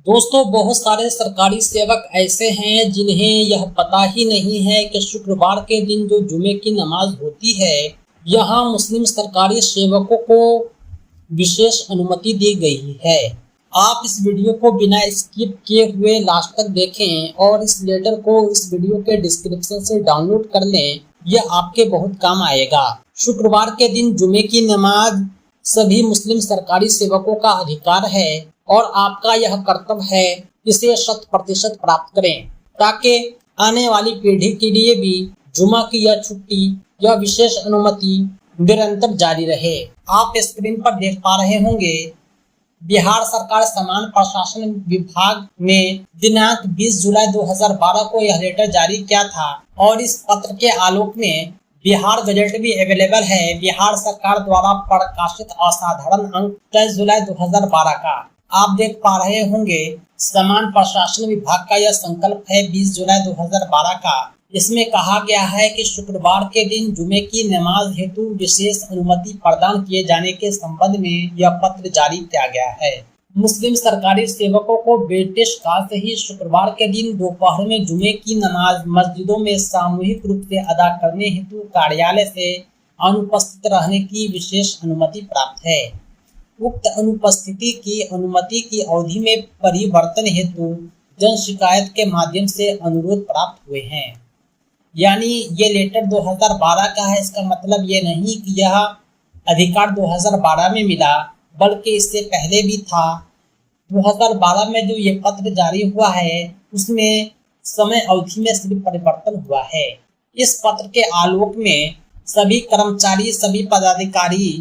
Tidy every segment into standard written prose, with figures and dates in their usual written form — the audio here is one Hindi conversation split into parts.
दोस्तों, बहुत सारे सरकारी सेवक ऐसे हैं जिन्हें यह पता ही नहीं है कि शुक्रवार के दिन जो जुमे की नमाज होती है, यहाँ मुस्लिम सरकारी सेवकों को विशेष अनुमति दी गई है। आप इस वीडियो को बिना स्किप किए हुए लास्ट तक देखें और इस लेटर को इस वीडियो के डिस्क्रिप्शन से डाउनलोड कर लें। यह आपके बहुत काम आएगा। शुक्रवार के दिन जुमे की नमाज सभी मुस्लिम सरकारी सेवकों का अधिकार है और आपका यह कर्तव्य है इसे 100% प्राप्त करें, ताकि आने वाली पीढ़ी के लिए भी जुमा की यह छुट्टी या विशेष अनुमति निरंतर जारी रहे। आप स्क्रीन पर देख पा रहे होंगे, बिहार सरकार समान प्रशासन विभाग ने दिनांक 20 जुलाई 2012 को यह लेटर जारी किया था और इस पत्र के आलोक में बिहार गजट भी अवेलेबल है। बिहार सरकार द्वारा प्रकाशित असाधारण अंक 23 जुलाई 2012 का आप देख पा रहे होंगे। समान प्रशासन विभाग का यह संकल्प है 20 जुलाई 2012 का। इसमें कहा गया है कि शुक्रवार के दिन जुमे की नमाज हेतु विशेष अनुमति प्रदान किए जाने के संबंध में यह पत्र जारी किया गया है। मुस्लिम सरकारी सेवकों को ब्रिटिश काल से ही शुक्रवार के दिन दोपहर में जुमे की नमाज मस्जिदों में सामूहिक रूप से अदा करने हेतु कार्यालय से अनुपस्थित रहने की विशेष अनुमति प्राप्त है। उक्त अनुपस्थिति की अनुमति की अवधि में परिवर्तन हेतु जन शिकायत के माध्यम से अनुरोध प्राप्त हुए हैं। यानी ये लेटर 2012 का है। इसका मतलब ये नहीं कि यह अधिकार 2012 में मिला, बल्कि इससे पहले भी था। 2012 में जो ये पत्र जारी हुआ है उसमें समय अवधि में सिर्फ परिवर्तन हुआ है। इस पत्र के आलोक में सभी कर्मचारी, सभी पदाधिकारी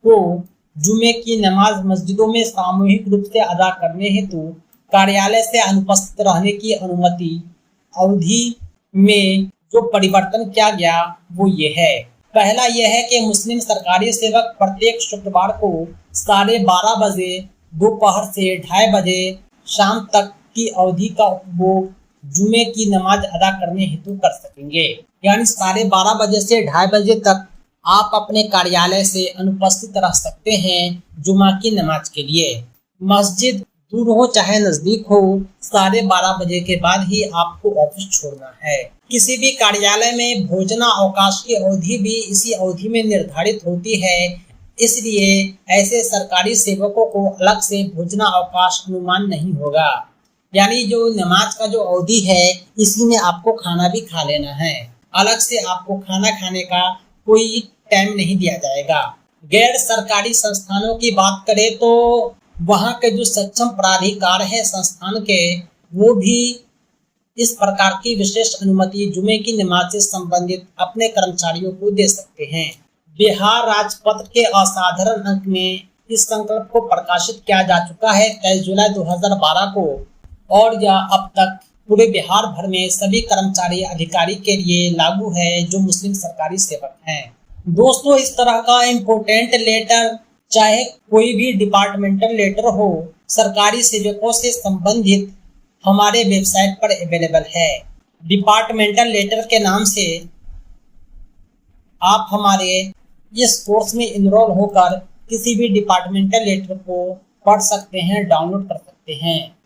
को जुमे की नमाज मस्जिदों में सामूहिक रूप से अदा करने हेतु कार्यालय से अनुपस्थित रहने की अनुमति अवधि में जो परिवर्तन किया गया वो ये है। पहला यह है कि मुस्लिम सरकारी सेवक प्रत्येक शुक्रवार को 12:30 बजे दोपहर से 2:30 बजे शाम तक की अवधि का उपभोग जुमे की नमाज अदा करने हेतु कर सकेंगे। यानी 12:30 बजे से 2:30 बजे तक आप अपने कार्यालय से अनुपस्थित रह सकते हैं जुमा की नमाज के लिए। मस्जिद दूर हो चाहे नजदीक हो, 12:30 बजे के बाद ही आपको ऑफिस छोड़ना है। किसी भी कार्यालय में भोजनावकाश की अवधि भी इसी अवधि में निर्धारित होती है, इसलिए ऐसे सरकारी सेवकों को अलग से भोजनावकाश अनुमान नहीं होगा। यानी जो नमाज का जो अवधि है इसी में आपको खाना भी खा लेना है। अलग से आपको खाना खाने का कोई टाइम नहीं दिया जाएगा। गैर सरकारी संस्थानों की बात करें तो वहाँ के जो सक्षम प्राधिकार है संस्थान के, वो भी इस प्रकार की विशेष अनुमति जुमे की नमाज से संबंधित अपने कर्मचारियों को दे सकते हैं। बिहार राजपत्र के असाधारण अंक में इस संकल्प को प्रकाशित किया जा चुका है 23 जुलाई 2012 को, और यह अब तक पूरे बिहार भर में सभी कर्मचारी अधिकारी के लिए लागू है जो मुस्लिम सरकारी सेवक हैं। दोस्तों, इस तरह का इम्पोर्टेंट लेटर, चाहे कोई भी डिपार्टमेंटल लेटर हो, सरकारी सेवकों से संबंधित हमारे वेबसाइट पर अवेलेबल है। डिपार्टमेंटल लेटर के नाम से आप हमारे इस कोर्स में इनरोल होकर किसी भी डिपार्टमेंटल लेटर को पढ़ सकते हैं, डाउनलोड कर सकते हैं।